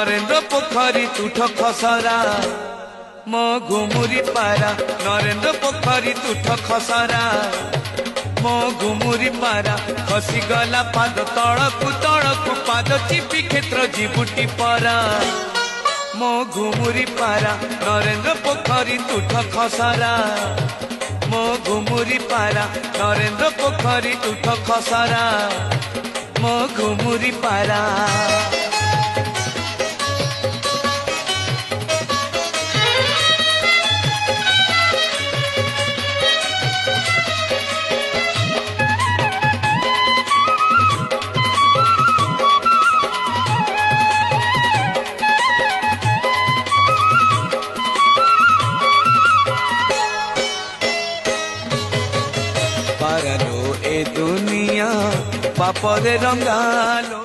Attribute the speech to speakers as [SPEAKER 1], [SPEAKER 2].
[SPEAKER 1] नरेंद्र पोखरी तुठ खसरा मो घुमुरी पारा नरेंद्र पोखरी तुठ खसरा मो घुमुरी पारा खसी गला पाद तड़कु पाद चिपी क्षेत्र जीवुटी परा मो घुमुरी पारा नरेंद्र पोखरी तुठ खसरा मो घुमुरी पारा नरेंद्र पोखरी तुठ खसरा मो घुमुरी पारा। पारालो ए दुनिया पापरे रंगालो